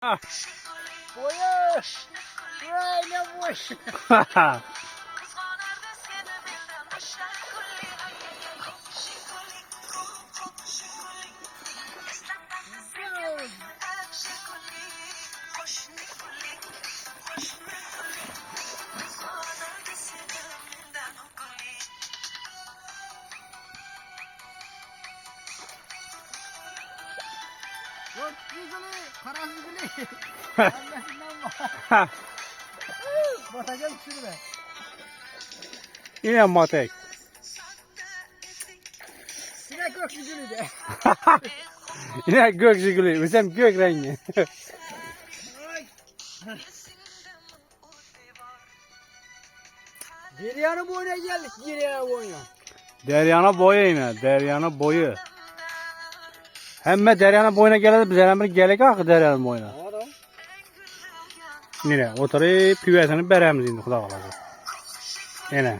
Ah. Boya. Böyle boş. Yok güzeli, karas güzeli. Annesinden var. Batacağım sürme. Yine matek. Sinek yok güzeli de. Yine gök jiguli. Bizim gök rengi. Derya'nın boyuna geldik. Derya'nın boyuna. Deryana boyu yine. Deryana boyu. Hemme Deryana boyuna geldi. Biz hemen gelek akı Deryana boyuna. Adam. Yine oturup püvesini beremiz indi kulak alacak. Yine.